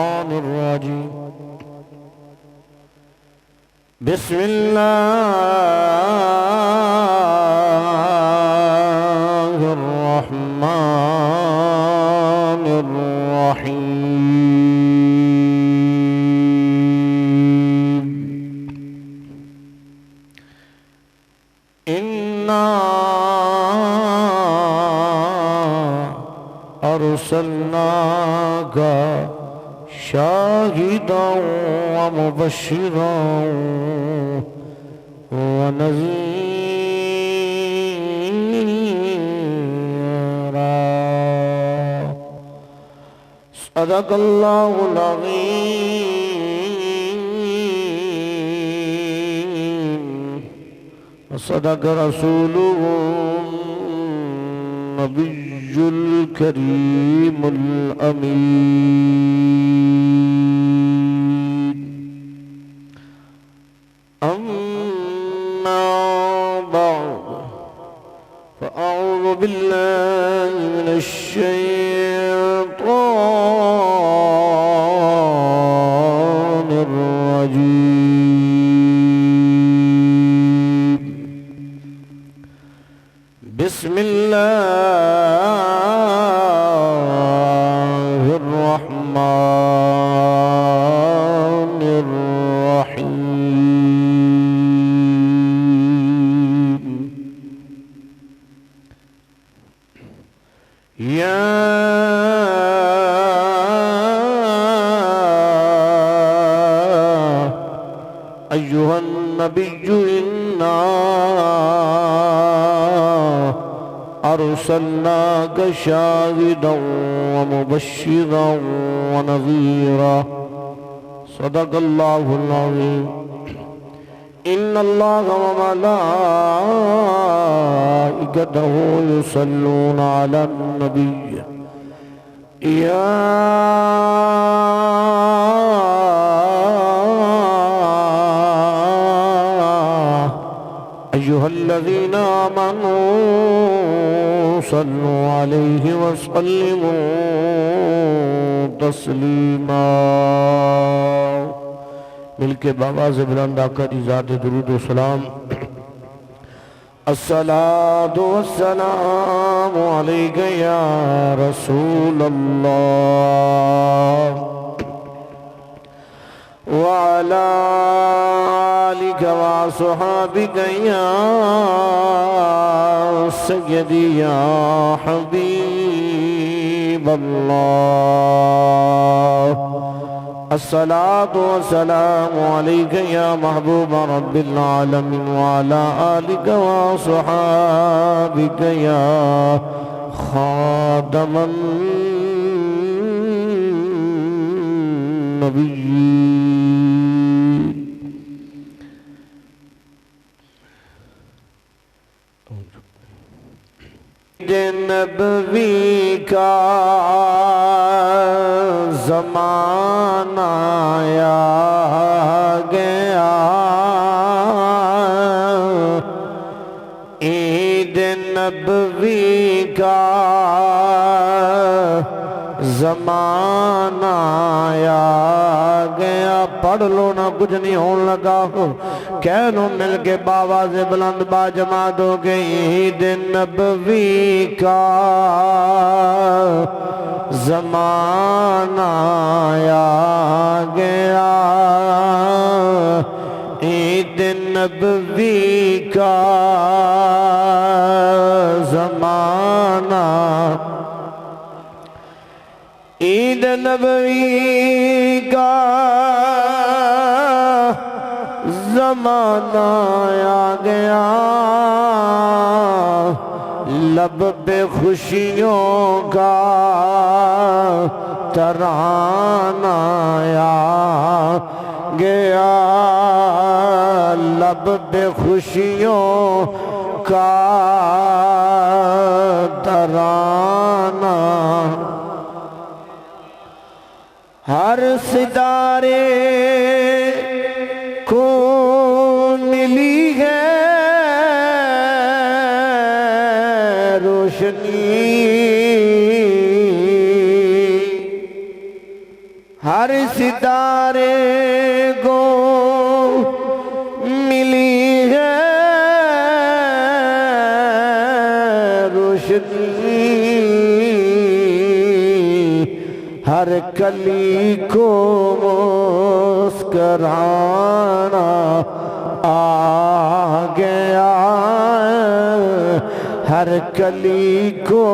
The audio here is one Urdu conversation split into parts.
الشيطان الرجيم بسم الله الرحمن الرحيم إنا أرسلناك شاهدا ومبشرا ونذيرا صدق الله العظيم وصدق رسوله النبي الكريم الأمين أما بعد فأعوذ بالله من الشيطان الرجيم بسم الله الرحمن الرحيم يا أيها النبي إنا أرسلناك شاهدا ومبشرا ونذيرا صدق الله العظيم إن الله وملائكته يصلون على النبي يا أيها الذين آمنوا صلوا عليه وسلموا تسلیما مل کے بآواز بلند آقا کی ذات درود و سلام الصلاة والسلام علیک یا رسول اللہ وعلى آلك وصحابك يا سيدي يا حبيب الله الصلاة والسلام عليك يا محبوب رب العالمين وعلى آلك وصحابك يا خادم النبي نبوی کا زمانہ آیا گیا عید نبوی کا زمانہ آیا گیا پڑھ لو نہ کچھ نہیں ہون لگا کہہ لو مل کے بآواز بلند با جماعت ہو گئی عید نبوی کا زمانہ آیا گیا عید نبوی کا زمانہ عید نبوی کا زمانہ آ گیا لب پہ خوشیوں کا ترانہ آ گیا لب پہ خوشیوں کا ترانہ ہر ستارے کو ملی ہے روشنی ہر ستارے کو ملی ہے روشنی، ہر کلی کو مسکرانا آ گیا، ہر کلی کو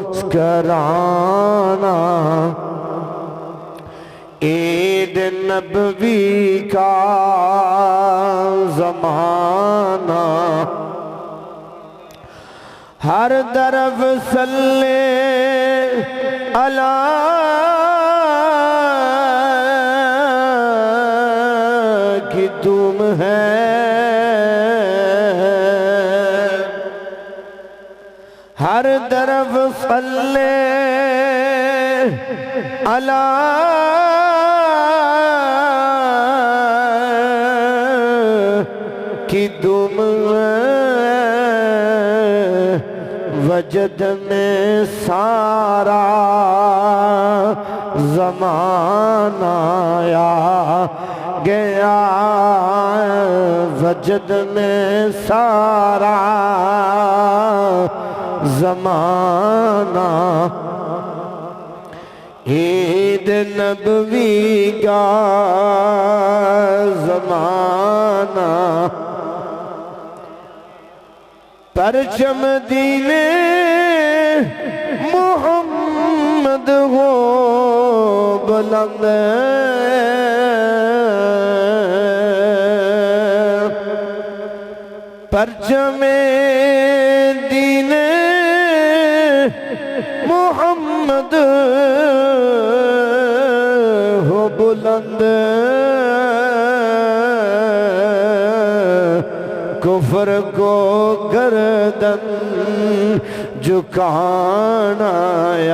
مسکرانا۔ عید نبوی کا زمانہ، ہر طرف صلی اللہ کی دھوم ہے، ہر طرف صلی اللہ کی دھوم ہے، وجد میں سارا زمانہ آ گیا، وجد میں سارا زمانہ۔ عید نبوی کا زمانہ، پرچم دین محمد ہو بلند، پرچم دین محمد ہو بلند، کفر کو گردن جھکانا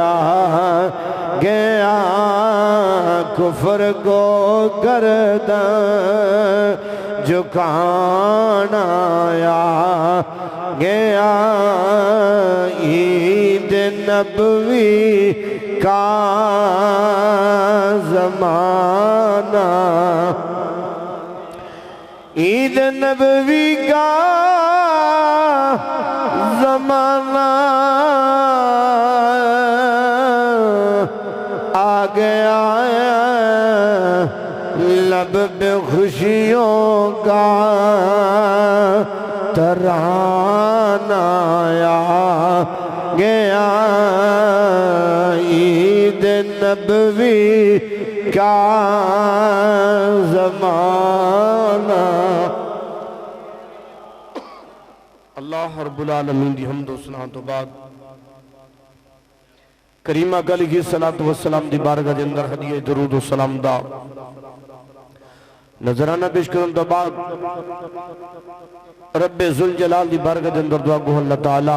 آ گیا، کفر کو گردن جھکانا آ گیا۔ عید نبوی کا زمانہ، عید نبوی کا زمانہ آ گیا، لب پہ خوشیوں کا ترانہ آ گیا۔ عید نبوی کا زمانہ۔ اللہ رب العالمین دی حمد و ثنا تو بعد کریمہ گل کی صلاۃ و سلام دی بارگاہ دے اندر ہدیہ درود و سلام دا نظرانہ پیش کرن تو بعد رب ذوالجلال دی بارگاہ دے اندر دعا گو اللہ تعالی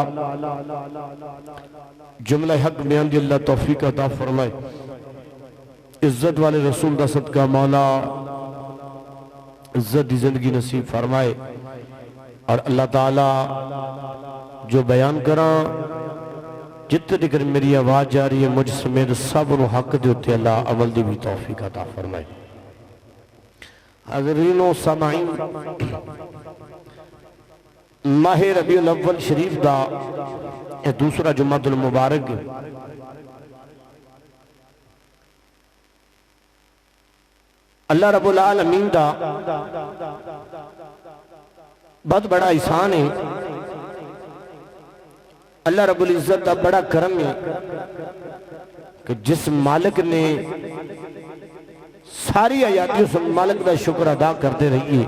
جملہ حق بیان دی اللہ توفیق عطا فرمائے، عزت والے رسول دا صدقہ مولا عزت دی زندگی نصیب فرمائے، اور اللہ تعالی جو بیان کراں جتنے دکر میری آواز جا رہی ہے مجھ سمیت سب انہوں حق دے ہوتے اللہ عمل دی بھی توفیق عطا فرمائے۔ حضرین و سامعین، ماہ ربیع الاول شریف دا یہ دوسرا جمعہ المبارک اللہ رب العالمین دا بہت بڑا احسان ہے، اللہ رب العزت دا بڑا کرم ہے کہ جس مالک نے ساری آیاتی اس مالک دا شکر ادا کرتے رہیے،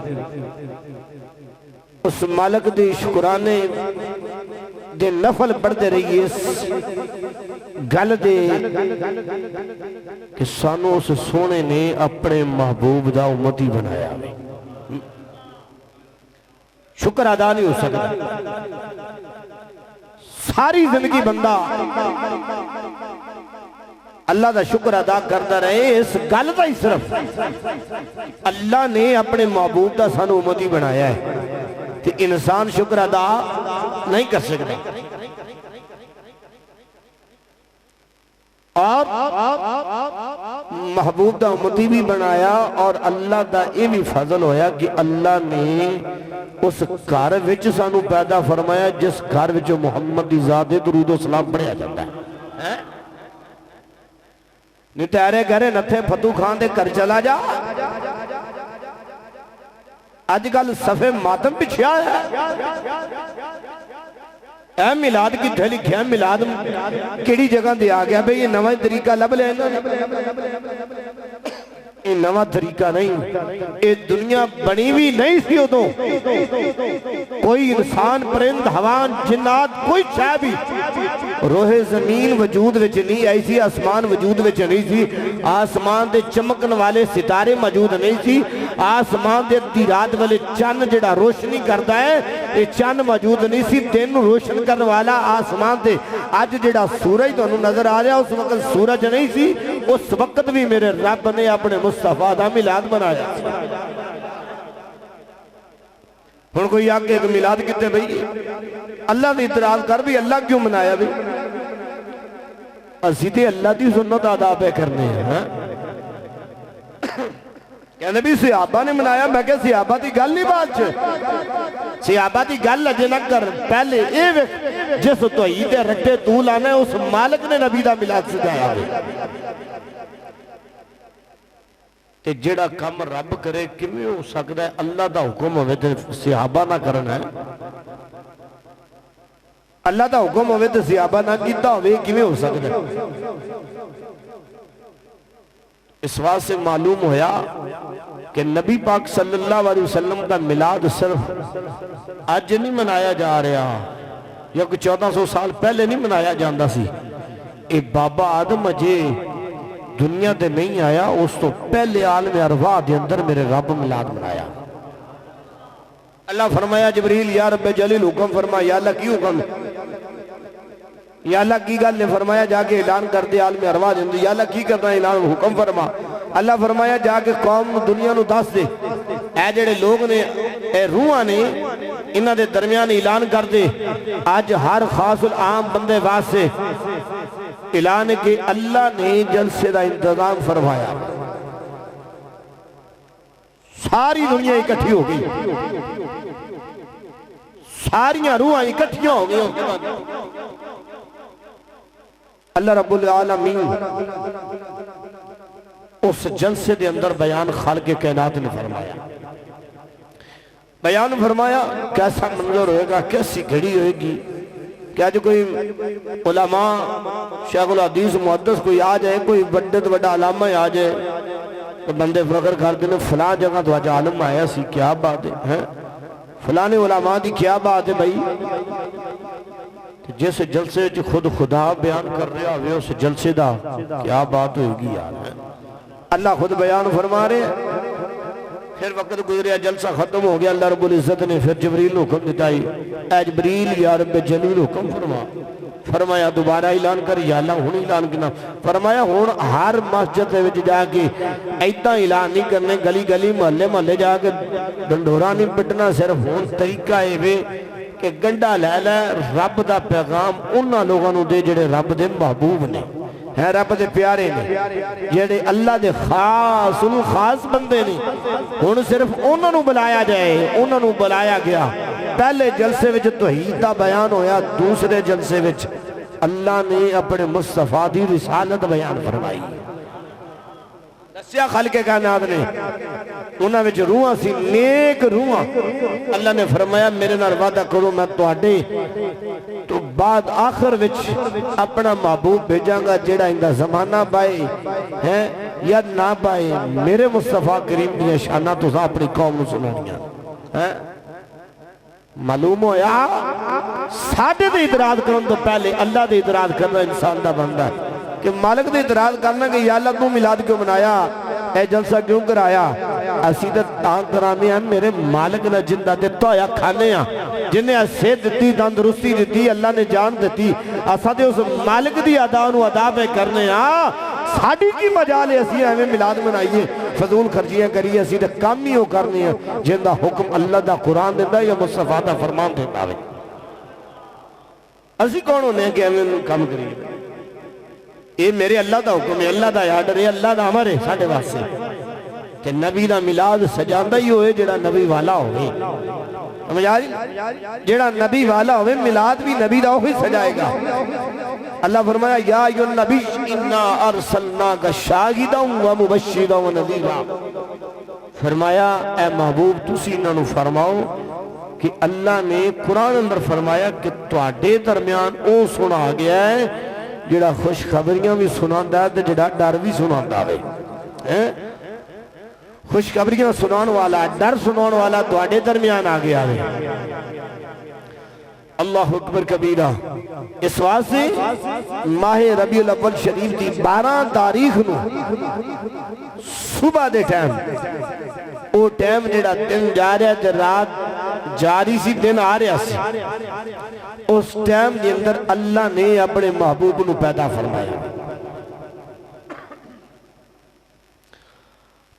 اس مالک دے شکرانے دے نفل پڑھتے رہیے، اس گل دے کہ سانو اس سونے نے اپنے محبوب دا امتی بنایا ہے، شکر ادا نہیں ہو سکتا۔ ساری زندگی بندہ اللہ دا شکر ادا کرتا رہے، اس گل دا ہی صرف اللہ نے اپنے محبوب دا سانو امتی بنایا ہے، کہ انسان شکر ادا نہیں کر سکتا۔ اور محبوب دا امتی بھی بنایا اور اللہ دا یہ بھی فضل ہویا کہ اللہ نے اس گھر وچ سانو پیدا فرمایا جس گھر وچ محمد دی ذات درود و سلام پڑھیا جاتا ہے نہیں تیرے گھرے نتھے فتو خان دے کر چلا جا آج کل صفحے ماتم پچھیا ہے اے میلاد کی تھے لکھیا میلاد کیڑی جگہ دے آگیا بھئی یہ نوہ طریقہ لب لے یہ نوہ طریقہ نہیں یہ دنیا بنی بھی نہیں سی ہو تو کوئی انسان پرند حوان جنات کوئی شاہ بھی روح زمین وجود وچ نہیں آئی سی آسمان وجود وچ نہیں سی آسمان دے چمکن والے ستارے موجود نہیں سی آسمان دے ادھی رات والے چند جڑا روشنی کرتا ہے یہ چند موجود نہیں سی دن روشن کرنے والا آسمان دے آج جڑا سورج تو انہوں نظر آ رہا اس وقت سورج نہیں سی اس وقت بھی میرے رب نے اپنے مصطفیٰ دا میلاد بنایا ہن کوئی آگے کہ میلاد کتے بھئی اللہ نے اعتراض کر بھی اللہ کیوں منایا بھی اسیدے اللہ دی سنت ادا پہ کرنے ہیں کہ نبی صحابہ نے منایا میں کہ صحابہ دی گل نہیں بات چھے صحابہ دی گل اجے نہ کر پہلے اے وقت جس توحید رٹے تو لانا ہے اس مالک نے نبی دا میلاد سجایا ہے تے جڑا کم رب کرے کیویں ہو سکتا ہے اللہ دا حکم ہوئے تے صحابہ نہ کرنا ہے اللہ دا حکم ہوئے تے صحابہ نہ کیتا ہوئے کیویں ہو سکتا ہے اس بات سے معلوم ہویا کہ نبی پاک صلی اللہ علیہ وسلم کا میلاد صرف آج نہیں منایا جا رہا یا کوئی 1400 سال پہلے نہیں منایا جاندہ سی اے بابا آدم اجے دنیا دے نہیں آیا اس تو پہلے عالم ارواح دے اندر میرے رب میلاد منایا اللہ فرمایا جبریل یا رب جلیل حکم فرما یا اللہ کی حکم یا اللہ کی گل نے فرمایا جا کے اعلان کر دے عالم ارواح دے اندر یا اللہ کی کرنا اعلان حکم فرما اللہ فرمایا جا کے قوم دنیا نو دس دے اے جڑے لوگ نے اے روحاں نے انہاں دے درمیان اعلان کر دے آج ہر خاص العام بندے واسطے اعلان کہ اللہ نے جلسے دا انتظام فرمایا ساری دنیا اکٹھی ہو گئی ساریاں روحاں اکٹھیاں ہو گئی اللہ رب العالمین اس جلسے دے اندر بیان خالق کائنات نے فرمایا بیان فرمایا کیسا منظر ہوئے گا کیسی گھڑی ہوئے گی کیا جو کوئی علماء شیخ الحدیث محدث کوئی آ جائے کوئی بڑے بڑا علامہ آ جائے تو بندے فخر کرتے ہیں فلاں جگہ تو آج عالم آیا سی کیا بات ہے فلاں علماء دی کیا بات ہے بھائی جیسے جلسے جو خود خدا بیان کر رہا ہوئے اس جلسے دا کیا بات ہوگی یار اللہ خود بیان فرما رہے ہیں پھر وقت گزریا جلسہ ختم ہو گیا اللہ رب العزت نے پھر جبریل حکم دتائی اے جبریل یا رب جلیل حکم فرمایا دوبارہ اعلان کر یا اللہ ہون اعلان کرنا فرمایا ہون ہر مسجد دے وچ جا کے ایتھاں اعلان نہیں کرنے گلی گلی محلے محلے جا کے ڈنڈورا نہیں پٹنا صرف ہون طریقہ اے وے کہ گنڈا لے لے رب دا پیغام انہاں لوگاں نو دے جڑے رب دے محبوب نے ہیں رب دے پیارے نے جڑے اللہ دے خاص بندے نے ہن صرف انہاں نو بلایا جائے انہاں نو بلایا گیا پہلے جلسے وچ توحید دا بیان ہویا دوسرے جلسے وچ اللہ نے اپنے مصطفیٰ دی رسالت بیان فرمائی دسیا خالق کائنات نے انہاں وچ روحاں سی نیک روحاں اللہ نے فرمایا میرے نال وعدہ کرو میں تواڈے تو بعد آخر وچ اپنا محبوب بھیجاں گا جیڑا اندا زمانہ پائے ہیں یا نہ پائے میرے مصطفیٰ کریم دی شاناں تو اپنی قوم نو سنانیاں ہیں معلوم ہویا ساڈے دے اعتراض کرن تو پہلے اللہ دے اعتراض کرنا انسان دا بندہ ہے کہ مالک دے اعتراض کرنا کہ یا اللہ تو میلاد کیوں منایا اے جلسہ کیوں کرایا اسی تے تاں کرانے ہیں میرے مالک نے جندہ دیتا ہویا کھانے ہیں جنہیں صحت دیتی تندرستی دیتی اللہ نے جان دیتی اسا تے اس مالک دی ادا نو ادا پہ کرنے ہیں ساڑی کی مجال ہے اسی ہمیں میلاد منائیے فضول خرچیاں کریے اسی تے کام ہی ہو کرنے ہیں جندہ حکم اللہ دا قرآن دیتا ہے یا مصطفیٰ دا فرمان دیتا ہے اسی کون ہونے ہیں کہ ہمیں کام کریے یہ میرے اللہ دا حکم ہے، اللہ دا آرڈر ہے، اللہ دا امر ہے ساڈے واسطے کہ نبی دا میلاد سجاندا ہی ہوئے جڑا نبی والا ہوئے، سمجھ آ رہی؟ جڑا نبی والا ہوئے میلاد بھی نبی دا ہوئے سجائے گا۔ اللہ فرمایا یا ایھا النبی انا ارسلناک شاہدا و مبشرا و نذیرا، فرمایا اے محبوب تسی انہاں فرماؤ کہ اللہ نے قرآن اندر فرمایا کہ تواڈے درمیان او سنا گیا ہے جڑا خوشخبریاں بھی سناندا ہے تے جڑا ڈر بھی سناندا ہے۔ خوشخبریاں سنان والا ڈر سنان والا تواڈے درمیان آ گیا ہے۔ اللہ اکبر کبیرہ۔ اس واسطے ماہ ربیع الاول شریف دی 12 تاریخ نو صبح دے ٹائم او ٹائم جڑا دن جا رہا تے رات جاری سی دن آ رہا سی، اس ٹائم دے اندر اللہ نے اپنے محبوب نو پیدا فرمایا۔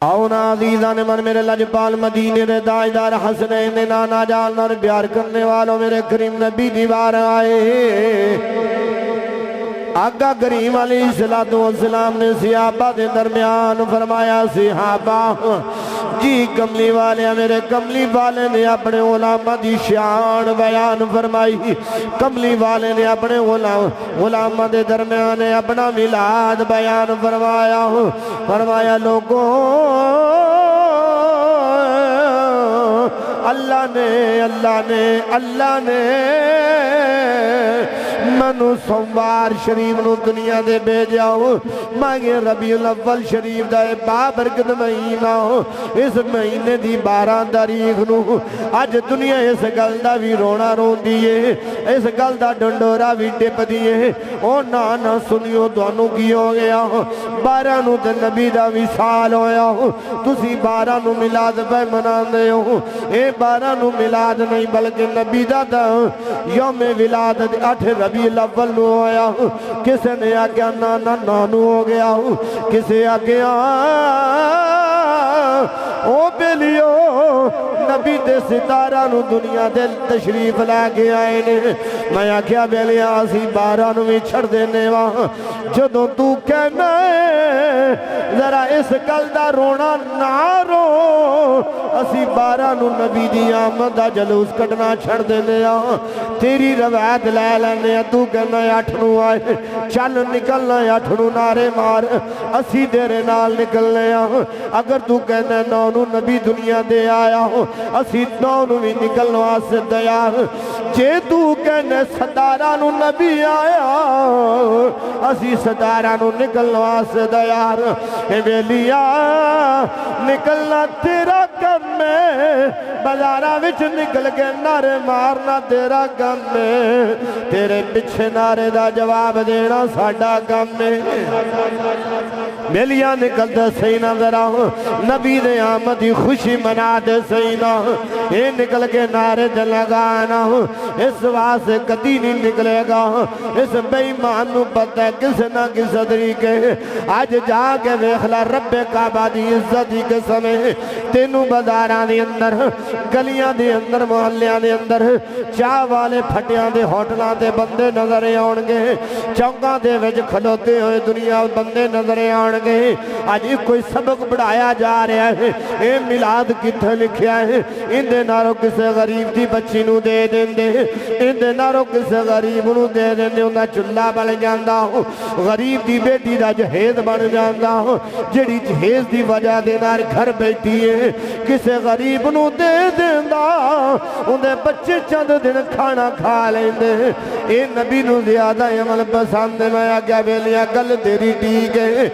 آؤ نا عزیزان من میرے لجپال مدینے دے داعیدار حسنین دے نانا جان اور پیار کرنے والوں میرے کریم نبی دیوار آئے۔ آقا کریم علیہ السلام نے صحابہ دے درمیان فرمایا صحابہ جی کملی والے میرے کملی والے نے اپنے علماء دی شان بیان فرمائی، کملی والے نے اپنے علماء دے درمیان اپنا میلاد بیان فرمایا لوگوں اللہ نے منو سوموار شریف نو دنیا دے بھیجاؤ، مانگے ربیع الاول شریف دا بابرکت مہینہ ہو، اس مہینے دی 12 تاریخ نو اج دنیا اس گل دا بھی رونا رون دیئے، اس گل دا ڈنڈورا بھی ٹپ دیئے، او نانا سنیو دوانو کی ہو گیا ہو 12 نو تے نبی دا وصال ہویا ہو، تسی 12 نو میلاد پہ منان دے ہو، اے 12 نو میلاد نہیں بلکہ نبی دا یوم ولادت 8 ربیع الاول نو ہویا، کسے نے آگیا نانا نانو ہو گیا، کسے آگیا او بیلیو نبی دے ستارہ نو دنیا دے تشریف لے کے آئے نے، میں آگیا بیلیا اسی 12 نو بھی چھڑ دینے وہاں، جدوں تو کہنا ہے ذرا اس گل دا رونا نہ رو، اسی 12 نو نبی دی آمد دا جلوس کٹنا چھڑ دینے وہاں، تیری روایت لے لینے تو کہنا 8 نو آئے چل نکلنا 8 نو نارے مار، اسی دیرے نال نکلنے وہاں، اگر تو کہنا 9 نو نبی دنیا دے آیا ہو، اسی 9 نو بھی نکلنا آسے دیار، جے تو کہنا 17 نو نبی آیا اسی 17 نو نکلنا آسے دیار، اے بیلیا نکلنا تیرا کم میں، بازارہ وچ نکل کے نارے مارنا تیرا کم میں، تیرے پچھے نارے دا جواب دینا ساڑا کم میں، بیلیا نکل دے سینہ ذرا نبی دے آمدی خوشی منا دے سینہ، اے نکل کے نارے دے لگانا، اس واسے کدی نہیں نکلے گا، اس بے ایمان نو پتہ ہے کس نہ کس طریقے، آج جا کے ویخلا رب کعبہ دی عزتی کے سمیں، تینوں بازاراں دے اندر گلیاں دے اندر محلیاں دے اندر چاہ والے پھٹیاں دے ہوٹلاں دے بندے نظر آنگے، چونکاں دے وچ کھلوتے ہوئے دنیا بندے نظر آنگے، آج کوئی سبق بڑھایا جا رہا ہے، اے میلاد کتھے لکھیا ہے، ان دے نارو کسے غریب دی بچی نو دے دیں دے، ان دے نارو کسے غریب نو دے دیں دے، انہا چلہ بن جاندہ ہو، غریب دی بیٹی دا جہیز بن جاندہ ہو، جڑی جہیز دی وجہ دے نار گھر بیٹی ہے، کسے غریب نو دے دیں دا، ان دے بچے چند دن کھانا کھا لیں دے، اے نبی نو زیادہ عمل پسند میں آگیا بیلیا گل تیری ٹھیک ہے،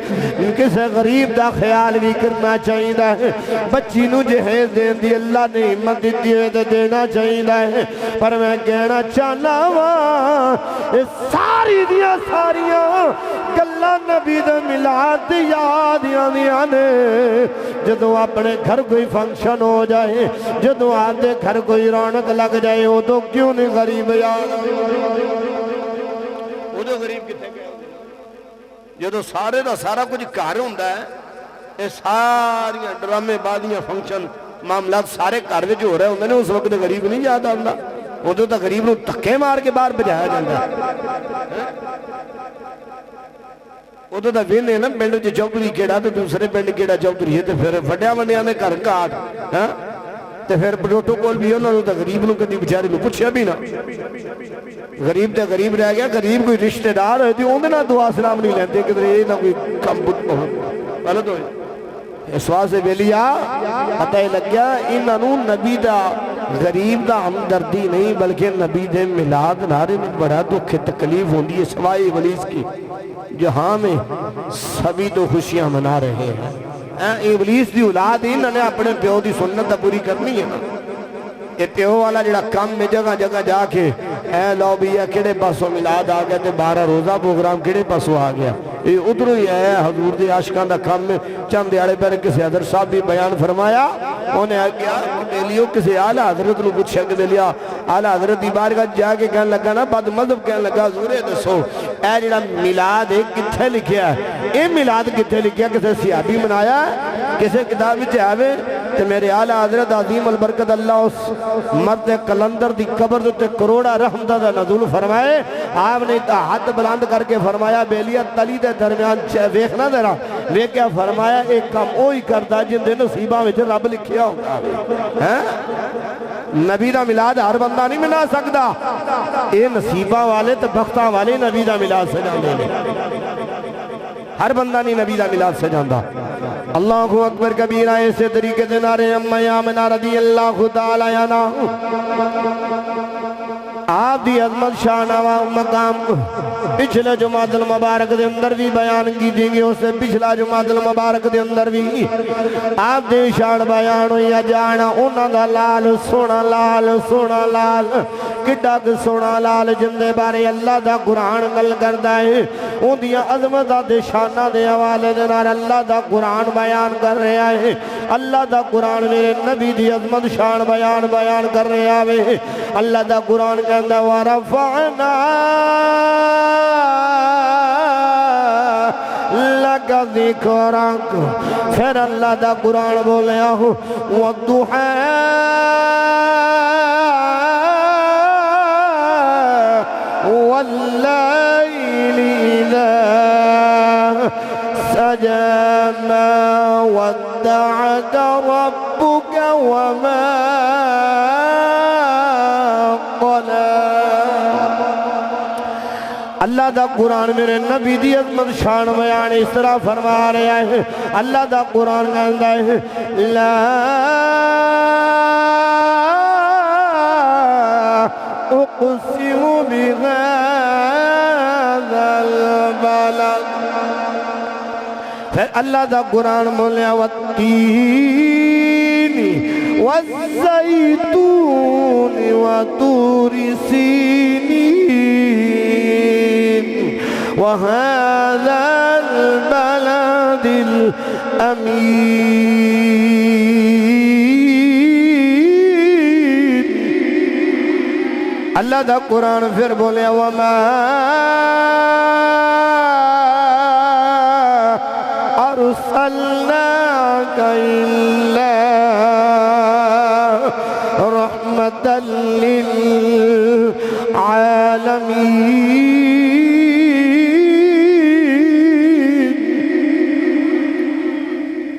کسے غریب دا خیال بھی کرنا چاہیے ہے، بچی نو جہیز دیں دی اللہ نے ہمت دیتی ہے دینا چاہیے ہے، پر میں کہنا چاہنا وہاں ساری دیا ساریاں گلہ نبی دے میلاد یاد آنے، جدو اپنے گھر کوئی فنکشن ہو جائے، جدو آدھے گھر کوئی رونق لگ جائے، وہ تو کیوں نہیں غریب یاد وہ تو غریب کتے گئے، جدو سارے دا سارا کچھ گھر ہوندہ ہے، یہ ساریاں ڈرامے بادیاں فنکشن معاملات سارے گھر وچ ہو رہے ہوندے نے، اس وقت غریب نہیں یاد آندا، ادو تو غریب نو دھکے مار کے باہر بھجایا جاندا۔ ادھر دا وینے نا پنڈ وچ چودھری کیڑا تے دوسرے پنڈ کیڑا چودھری ہے تے پھر وڈیا ونڈیاں دے گھر گھاٹ ہاں تے پھر پروٹوکول بھی انہاں نوں تے غریب نوں کدی بیچارے نوں پوچھیا بھی نہ غریب تے غریب رہ گیا غریب کوئی رشتہ دار ہوئے تے اوندے نال دعا سلام نہیں لیندے کدھر اے نہ کوئی کم غلط ہوئے اس واسطے ویلیا پتہ ہی لگ گیا انہاں نوں نبی دا غریب دا ہمدردی نہیں بلکہ نبی دے میلاد نارے میں بڑا دکھ تکلیف ہوندی ہے سوائے ابلیس کی جہاں میں سبھی تو خوشیاں منا رہے ہیں ابلیس دی اولاد انہوں نے اپنے پیو دی سنت پوری کرنی ہے یہ پیو والا جڑا کام میں جگہ جگہ جا کے اے لو بھی ہے کیڑے پاسوں میلاد آ گیا تے 12 روزہ پروگرام کیڑے پاسوں آ گیا یہ ادھروں ہی ہے حضور دے عاشقاں دا کام میں چند دیہڑے پہلے کسی حضرت صاحب بھی بیان فرمایا انہیں آ گیا کہ لیو کسی اعلیٰ حضرت نو پوچھا کہ لیا اعلیٰ حضرت دی بارگاہ جا کے کہنے لگا نا بد مذہب کہنے لگا حضور دسو اے جڑا میلاد ہے کتھے لکھیا ہے اے میلاد کتھے لکھیا کسی صحابی منایا ہے کسی کتاب وچ آوے تے میرے اعلیٰ حضرت عظیم البرکت اللہ اس مرد کلندر دی قبر تے کروڑا رحمتہ دا نزول فرمائے آپ نے ہاتھ بلند کر کے فرمایا بیلیا تلی دے درمیان ویکھنا ذرا ویکھیا فرمایا ایک کام اوہی کردا جن دے نصیباں وچ رب لکھیا ہوگا نبی دا میلاد ہر بندہ نہیں منا سکدا اے نصیباں والے تے بختاں والے نبی دا میلاد سجاندے نے ہر بندہ نہیں نبی دا میلاد سجاندا اللہ اکبر کبیرہ ایسے طریقے سے نعرے امی آمنہ رضی اللہ تعالی عنہ آپ دی عظمت شانہ و مقام پچھلے جماعت المبارک دے اندر بھی بیان کی دیں گے اس سے پچھلا جماعت المبارک دے اندر بھی آپ دے شان بیان ہوئی جانا انہاں دا لال سونا لال کٹاک سونا لال جندے بارے اللہ دا قرآن گل کردہ ہے ان دیا عظمت دے شانہ دے حوالے دے نار اللہ دا قرآن بیان کر رہا ہے اللہ دا قرآن میرے نبی دی عظمت شان بیان کر رہا ہے اللہ دا قرآن کہندہ وَرَفَعْنَا لَكَ ذِكْرَكَ پھر اللہ دا قرآن بولیا ہوں وَالضُّحَىٰ وَاللَّيْلِ إِذَا سَجَىٰ مَا وَدَّعَكَ رَبُّكَ وَمَا اللہ دا قرآن میرے نبی دی عظمت شان بیان اس طرح فرما رہا ہے اللہ دا قرآن کہتا ہے لا اقسم بهذا البلد پھر اللہ دا قرآن بولیا والتین والزیتون وطور سینین وهذا البلد الأمين اللہ دا قرآن پھر بولے وما أرسلناك إلا رحمة للعالمين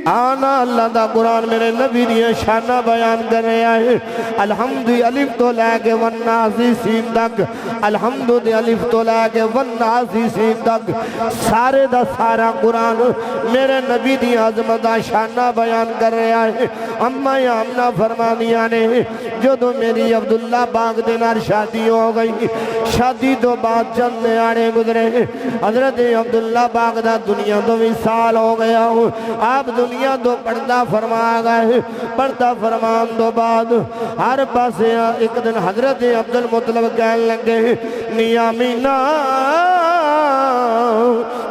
آنا اللہ دا قرآن میرے نبی دیا شانہ بیان کر رہا ہے الحمد الف تو لے کے والناسی سین تک الحمد الف تو لے کے والناسی سین تک سارے دا سارا قرآن میرے نبی دیا عظمت شانہ بیان کر رہا ہے اما آمنہ فرمانیہ نے جو تو میری عبداللہ باغ دینار شادی ہو گئی شادی تو بعد چند نیانے گزرے حضرت عبداللہ باغ دا دنیا تو بھی سال ہو گیا ہوں آپ دنیا تو پردہ فرما گئے پردہ فرمان تو بعد ہر پاس ایک دن حضرت عبدالمطلب کہنے لگے نیامینہ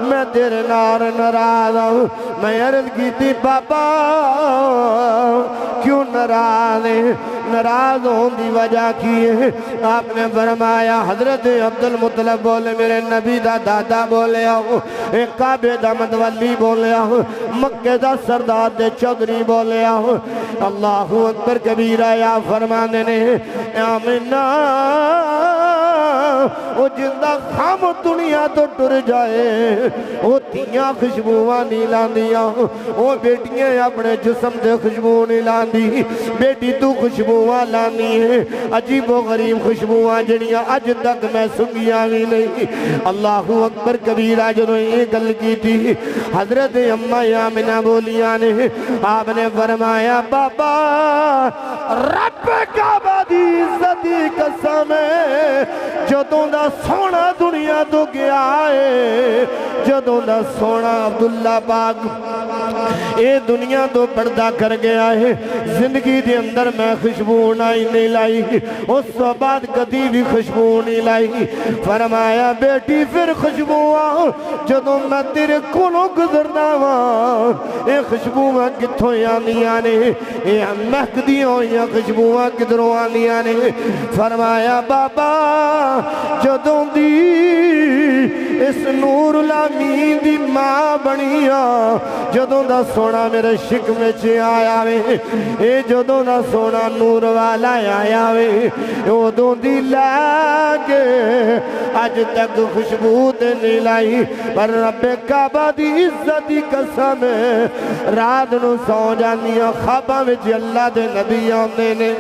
میں تیرے نار ناراض ہوں میں عرض کی تھی پاپا کیوں ناراض ہے ناراض ہوں دی وجہ کی ہے آپ نے فرمایا حضرت عبدالمطلب بولے میرے نبی دا دادا بولے ہوں ایک کعبے دا متولی بولے ہوں مکہ دا سردار دے چودری بولے ہوں اللہ اکبر کبیرہ یا فرمانے نے آمینہ وہ جندہ خام دنیا تو ٹر جائے وہ تیاں خوشبوواں نہیں لاندیاں وہ بیٹیاں اپنے جسم دے خوشبو نہیں لاندی بیٹی تو خوشبوواں لانی ہے عجیب و غریب خوشبوواں جڑیاں اج تک میں سنگیاں بھی نہیں اللہ اکبر کبیرہ جنہوں یہ گل کی تھی حضرت اماں آمنہ بولیاں نے آپ نے فرمایا بابا رب کعبہ دی عزتی قسم ہے جدوں دا سونا دنیا تو گیا ہے جدوں دا سونا عبداللہ پاک اے دنیا تو پردہ کر گیا ہے زندگی دے اندر میں خوشبو نہیں لائی اس تو بعد کدی بھی خوشبو نہیں لائی فرمایا بیٹی پھر خوشبو جدوں میں تیرے کولوں گزرنا وا اے خوشبو کتھوں آندیاں نے اے مہکدیاں ہوئیاں خوشبو کدھروں آندیاں نے فرمایا بابا جدوں دی اس نور الامین دی ماں بنیا جدوں دا سونا میرے شکم چ آیا وے اے جدوں دا سونا نور والا آیا وے اودوں دی لے کے اج تک خوشبو تے نہیں لائی پر رب کعبہ دی عزت دی قسم رات نو سو جانیاں خواباں وچ اللہ دے نبی آندے نے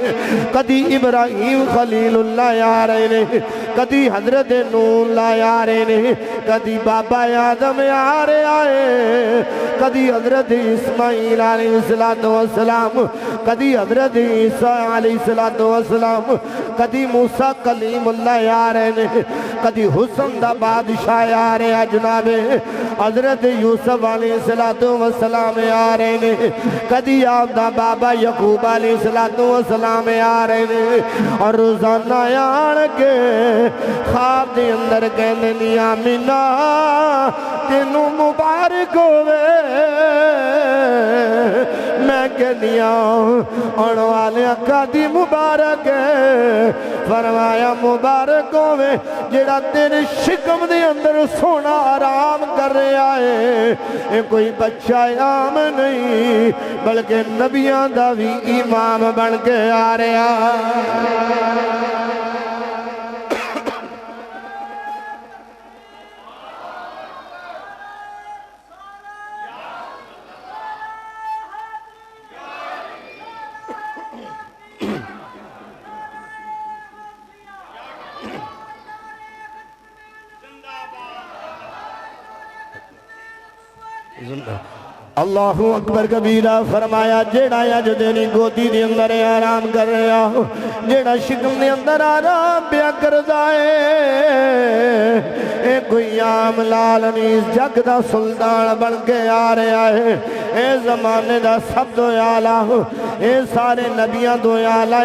کدی ابراہیم خلیل اللہ آ رہے نے کدی حضرت نوح اللہ آ رہے نے کدی بابا آدم آ رہے آئے کدی حضرت اسماعیل علیہ السلام کدی حضرت عیسیٰ علیہ السلام کدی موسیٰ کلیم اللہ آ رہے نے کدی حسن دا بادشاہ آ رہے ہیں جناب حضرت یوسف علیہ السلام آ رہے نے کدی آپ دا بابا یعقوب علیہ السلام آ رہے نے اور روزانہ آن کے خواب دے اندر کہنے نہیں آمینہ تینوں مبارک ہوئے میں کہنی آن والے اکھا دی مبارک ہے فرمایا مبارک ہوئے جڑا تیرے شکم دے اندر سونا آرام کر رہا ہے یہ کوئی بچہ عام نہیں بلکہ نبیاں دا بھی امام بن کے آ رہا اللہ اکبر کبیرہ فرمایا جیڑا اج تیری گودی دے اندر آرام کر رہا ہو جیڑا شکم دے اندر آرام پیا کردا ہے اے کوئی عام لال نہیں اس جگ دا سلطان بن کے آ رہا ہے اے زمانے دا سب تو اعلیٰ اے سارے نبیاں تو اعلیٰ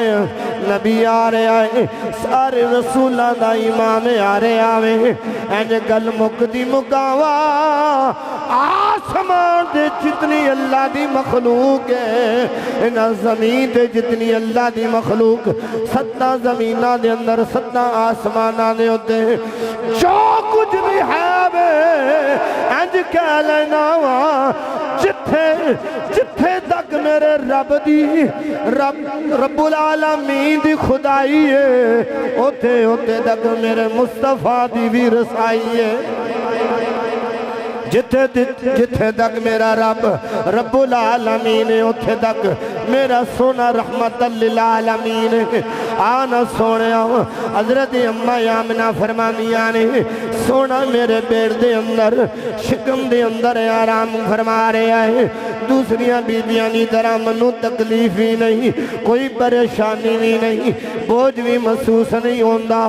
نبی آ رہا ہے سارے رسولہ دا امام آ رہا ہے اینج گل مکدی مکاوا آسمان دے جتنی اللہ دی مخلوق ہے انہا زمین دے جتنی اللہ دی مخلوق 7 زمینہ دے اندر 7 آسمانہ دے ہوتے ہیں جو کچھ بھی ہے بے انج کہہ لینا جتھے تک میرے رب دی رب العالمین دی خدائی ہے ہوتے تک میرے مصطفیٰ دی بھی رسائی ہے جتھے تک میرا رب العالمین ہے اتھے تک میرا سونا رحمت للعالمین ہے آنا سونے حضرت اماں آمنہ فرمانیاں نے سونا میرے پیٹ دے اندر شکم دے اندر آرام فرما رہے ہیں دوسریاں بیبیاں نہیں طرح منو تکلیف ہی نہیں کوئی پریشانی بھی نہیں بوجھ بھی محسوس نہیں ہوندہ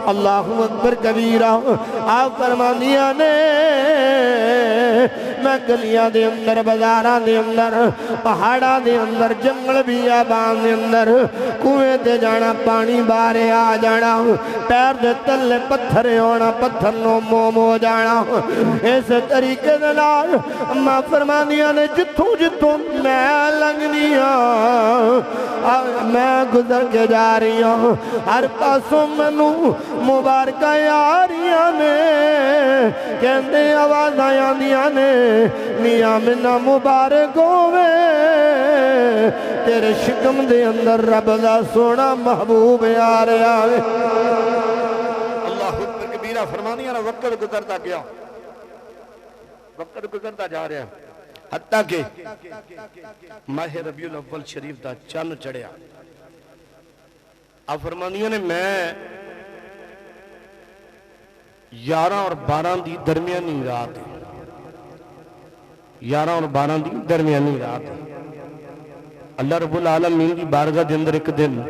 اللہ اکبر کبیرہ آپ فرمانیاں نے میں گلیاں دے اندر بازاراں دے اندر پہاڑاں دے اندر جنگل بھی آبان دے اندر کنویں تے جانا پانی بارے آ جانا پیر دے تلے پتھر ہونا پتھر نو موم ہو جانا اس طریقے دلال ماں فرمانیاں نے جتوں میں لنگنیاں میں گزر کے جا رہی ہوں ہر پاسوں منو مبارکہ یاریاں نے کہندے آواز آیاں دیاں نے میاں منہ مبارک ہوئے تیرے شکم دے اندر رب دا سونا محبوب آ رہا ہے اللہ میرا فرمانیاں نا وقت گزرتا گیا، وقت گزرتا جا رہا ہے، حتیٰ کہ ماہ ربیع الاول شریف دا چند چڑھیا۔ آپ فرمانیاں نے میں 11 اور 12 دی درمیانی رات، 11 اور 12 دی درمیانی رات، اللہ رب العالمین دی بارگاہ دے اندر ایک دن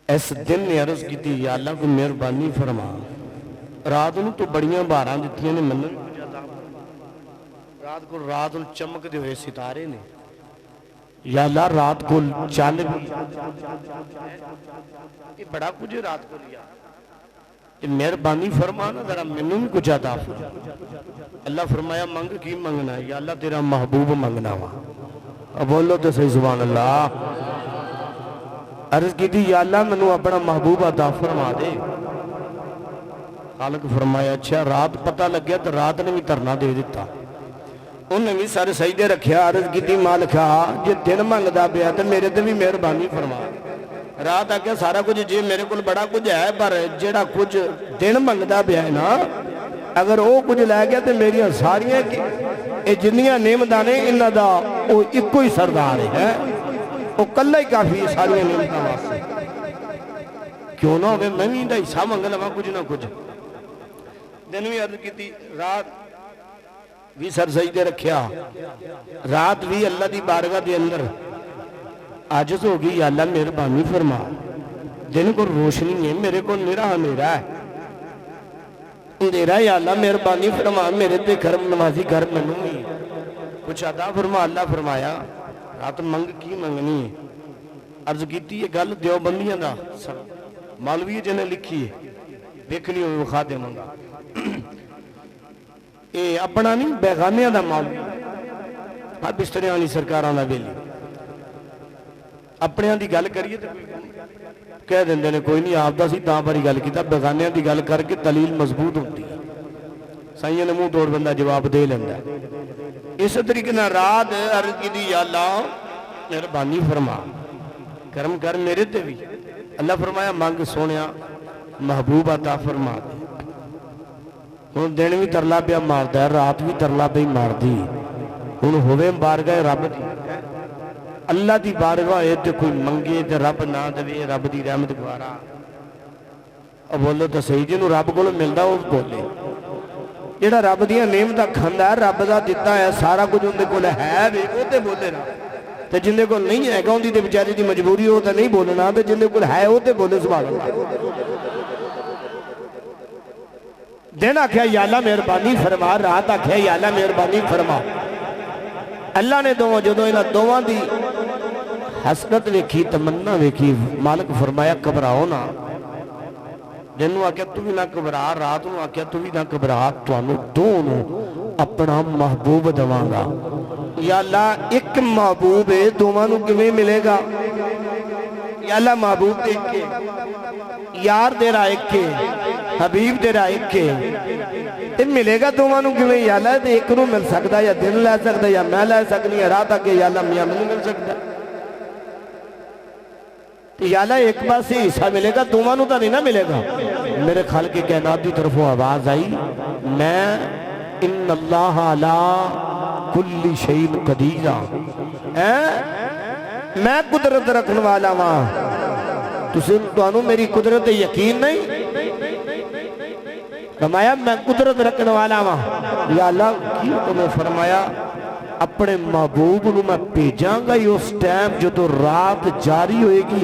اس دن نے عرض کی تھی، یا اللہ کو مہربانی فرما، رات نو تو بڑیاں باراں دتیاں نے، منن رات نو چمک دے ہوئے ستارے نے، یا اللہ رات کو چل بھی، یہ بڑا کچھ رات کو لیا، مہربانی فرمانا ذرا منوں بھی کچھ عطا فرما۔ اللہ فرمایا منگ کی منگنا ہے؟ یا اللہ تیرا محبوب منگنا ہوا۔ اب بولو تو صحیح سبحان اللہ۔ عرض کی تھی یا اللہ منوں اپنا محبوب عطا فرما دے۔ خالق فرمایا اچھا رات پتہ لگ گیا تو رات نے بھی ترنا دے دیتا، انہیں بھی سارے سجدے رکھیا۔ عرض کی تھی مالکا جے دن منگدا پیا تو میرے تے بھی مہربانی فرما۔ رات آگیا سارا کچھ جی میرے کو بڑا کچھ ہے، پر جیڑا کچھ دن منگدا پیا ہے نا، اگر وہ کچھ لے گیا تو میری ساریاں جنیاں نعمتاں نے انہاں دا وہ ایک ہی سردار ہے، وہ کلہ ہی کافی ہے ساریاں نعمتاں واسطے۔ کیوں نہ ہوگے میں بھی انہاں حصہ منگ لواں کچھ نہ کچھ۔ دن بھی عرض کی تھی رات بھی سر سجدے رکھیا، رات بھی اللہ دی بارگاہ دے اندر عاجز ہو گئی، یا اللہ مہربانی فرما، دن کو روشنی ہے میرے کو اندھیرا ہے، اندھیرا ہے، یا اللہ مہربانی فرما میرے تے گھر نمازی گھر منوں گی کچھ عطا فرما۔ اللہ فرمایا رات منگ کی منگنی ہے؟ عرض کیتی یہ گل دیوبندیاں دا مولوی جنہیں لکھی ہے، دیکھنی ہوئی وخا دے منگا، یہ اپنا نہیں بیگانیاں دا مولوی، ہاں بستریاں والی سرکاراں دا بیلی، اپنے دی گل کریے تو کہہ دیندے نے کوئی نہیں آپ دا سی تاں پر ہی گل کیتا، بیگانیاں دی گل کر کے دلیل مضبوط ہوتی ہے، سائیاں نے منہ توڑ بندہ جواب دے لیندا ہے۔ اس طریقے نہ رات عرض کی دی یا اللہ مہربانی فرما، کرم کر میرے تے بھی۔ اللہ فرمایا مانگ سونیا محبوب عطا فرما دے۔ ہن دن بھی ترلا پیا ماردا ہے، رات بھی ترلا پیا مار دی، ہن ہوے بارگاہ رب دی، اللہ دی بارگاہ ہے تے کوئی منگے تے رب نہ دے، رب دی رحمت گوارا۔ اب بولو تو صحیح جنوں رب کول ملدا او بولے، جیڑا رب دیاں نعمتاں کھاندا ہے، رب دا دتا ہے سارا کچھ اون دے کول ہے وے او تے بولے نا، تے جن دے کول نہیں ہے گا اون دی تے بیچارے دی مجبوری او تے نہیں بولنا، تے جن دے کول ہے او تے بولے سبحان اللہ۔ دن آکھیا یا اللہ مہربانی فرما، رات آکھیا یا اللہ مہربانی فرما۔ اللہ نے جدوں انہاں دوواں دی حسرت ویکھی، تمنا ویکھی، مالک فرمایا گھبراؤ نہ، دن نوں آکھیا تو بھی نہ گھبرا، رات نوں آکھیا تو بھی نہ گھبرا، تانوں دونوں اپنا محبوب دواں گا۔ یا اللہ ایک محبوب ہے دوواں نوں کیویں ملے گا؟ یا اللہ محبوب ایک ہے، یار تیرا ایک ہے، حبیب تیرا ایک ہے، تے ملے گا دوواں نوں کیویں؟ یا اللہ تے ایک نوں مل سکدا، یا دن لے سکدا، یا میں لے سکنی ہے رات آکے، یا اللہ میاں نہیں مل سکدا۔ یا اللہ ایک بار سے حصہ ملے گا، دوواں نوں تا نہیں نہ ملے گا۔ میرے خالق کائنات دی طرفوں آواز آئی، میں ان اللہ علی کل شیء قدیر، میں قدرت رکھن والا ہاں، تانوں میری قدرت یقین نہیں؟ فرمایا میں قدرت رکھن والا ہاں۔ یا اللہ کیوں تمہیں فرمایا اپنے محبوب نوں میں بھیجاں گا ہی اس ٹائم جو تو رات جاری ہوئے گی،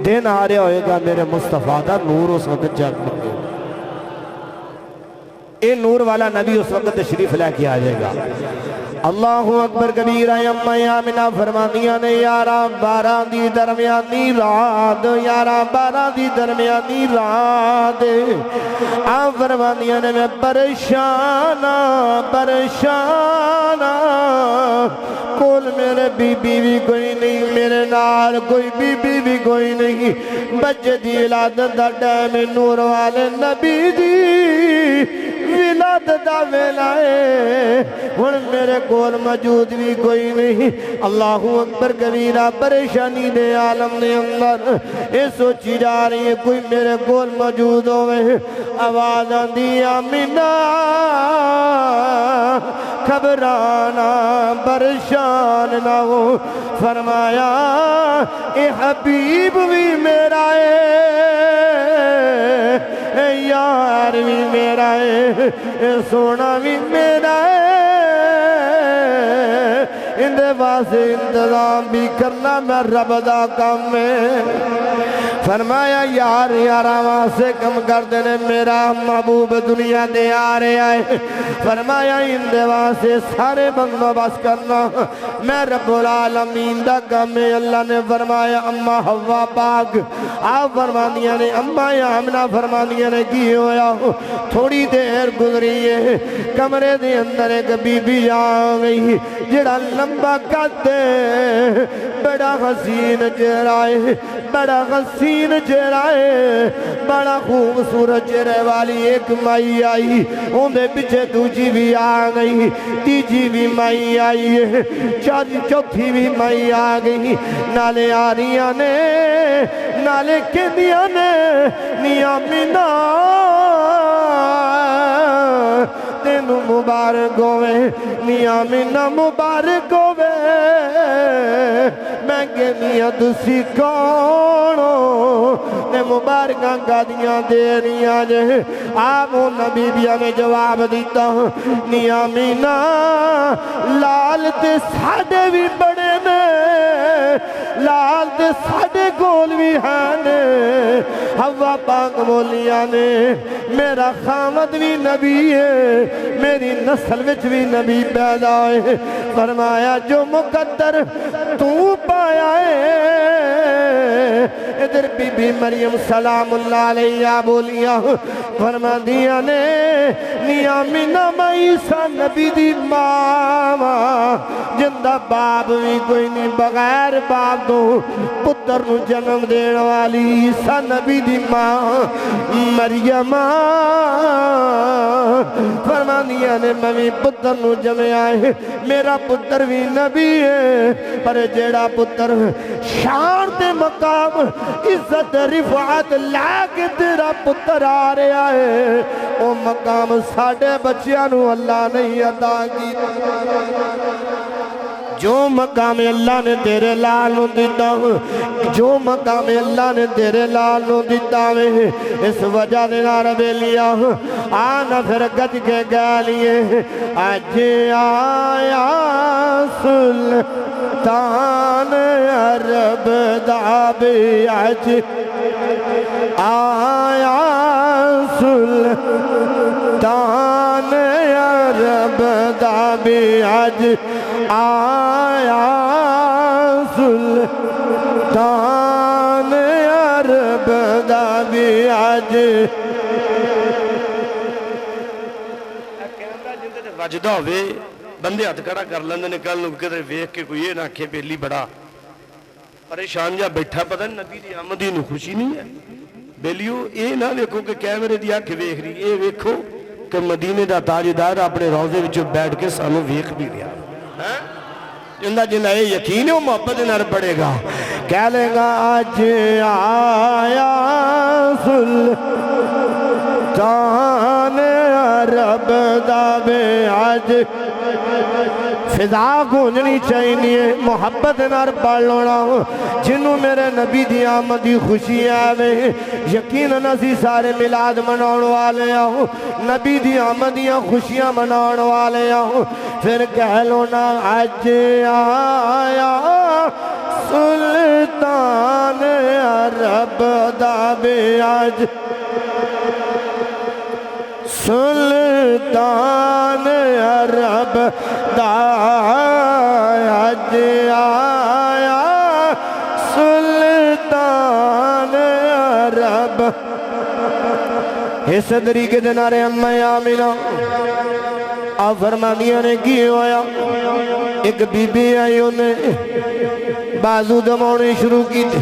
دن آ رہا ہوئے گا، میرے مصطفیٰ دا نور اس وقت جاگ گا، اے نور والا نبی اس وقت تشریف لے کے آ جائے گا۔ اللہ اکبر کبیرہ اما آمنہ فرمانیاں نے یارہ 12 دی درمیانی رات، یارہ 12 دی درمیانی رات، آپ فرمانیاں نے میں پریشانہ کول میرے بی بی بھی کوئی نہیں، میرے نال کوئی بی بی بھی کوئی نہیں، بچے دی ولادت دا ٹائم نور والے نبی دی ولادت دا ویلا ہے ہن میرے کول موجود بھی کوئی نہیں اللہ اکبر کبیرہ پریشانی دے عالم دے اندر اے سوچی جا رہی ہے کوئی میرے کول موجود ہوئے آواز آندی آمینہ گھبرانا پریشان نہ ہو فرمایا اے حبیب بھی میرا ہے اے یار بھی میرا ہے اے سونا بھی میرا ہے اندے واسے انتظام بھی کرنا میں رب دا کام ہے فرمایا یار یارہ واسے کم کر دینے میرا محبوب دنیا دے آ رہے آئے فرمایا اندے واسے سارے بندوبست کرنا میں رب العالمین دا کام ہے اللہ نے فرمایا اما حوا پاک آپ فرمانیاں نے اما آمنہ فرمانیاں نے کی ہویا تھوڑی دیر گزری ہے کمرے دے اندر ایک بی بی آ گئی جڑا لمبا کتے بڑا حسین چہرائے بڑا حسین چہرائے بڑا خوبصورت چہرے والی ایک مائی آئی اندھے پیچھے دوجی بھی آ گئی تیجی بھی مائی آئی ہے چوتھی بھی مائی آ گئی نالے آریاں نے نالے کہندیاں نے نیامینہ تینو مبارک ہوئے نیامینہ مبارک ہوئے میں کہنیاں تسی کونو نے مبارکاں گادیاں دے رہیاں جے آپ وہ نبی بھی ہمیں جواب دیتا نیامینہ لال تے ساڑے بھی بڑے نے لال تے ساڑے گول بھی ہیں ہوا پاک بولیاں نے میرا خامد بھی نبی ہے میری نسل وچ بھی نبی پیدا ہے فرمایا جو مقدر تو پایا ہے ادھر بی بی مریم سلام اللہ علیہ بولیاں فرما دیا نے نیامینہ عیسیٰ نبی دی ماما جندہ باپ بھی کوئی نہیں بغیر باپ دو پتر نو جنم دین والی عیسیٰ نبی دی ماں مریم فرما دیا نے میں پتر نو جمع آئے میرا پتر بھی نبی ہے پر جیڑا پتر شان تے مقام عزت رفعت لے کے تیرا پتر آ رہا ہے او مقام ساڑھے بچیاں نو اللہ نہیں عطا کی جو مقام اللہ نے تیرے لال نو دیتا جو مقام اللہ نے تیرے لال نو دیتا اس وجہ دینا ربے لیا آنا پھر گج کے گالیے آج آیا سلطان عرب دابی آج آیا سلطان عرب دابی آج آیا سلطان عرب دابی آج وجدہ ہوئے بندے ہاتھ کھڑا کر لیندے نے کل کدھر ویکھ کے کوئی یہ نہ آکھے بیلی بڑا پریشان جا بیٹھا پتہ نبی دی آمدی نو خوشی نہیں ہے بیلیو اے نہ ویکھو کہ کیمرے دی آنکھ ویکھ رہی اے ویکھو کہ مدینے دا تاجدار اپنے روضے وچوں بیٹھ کے سانو ویکھ بھی رہا جندہ جنہ یہ یقین ہے وہ محبت نر پڑے گا کہہ لے گا آج آیا سلطان عرب دابے آج فضا گونجنی چاہیے محبت نار پڑھ لونا جنہوں میرے نبی دی آمدی خوشی آوے یقیناً اسی سارے ملاد مناؤن والے آؤں نبی دی آمدیاں خوشیاں مناؤن والے آؤں پھر کہہ لونا آج آیا سلطان عرب دابے آج سلطان عرب آج آیا سلطان عرب اس طریقے دنارے امی آمینہ آپ فرمانیاں نے کی ہویا ایک بی بی آئی انہیں بازو دماؤنے شروع کی تھی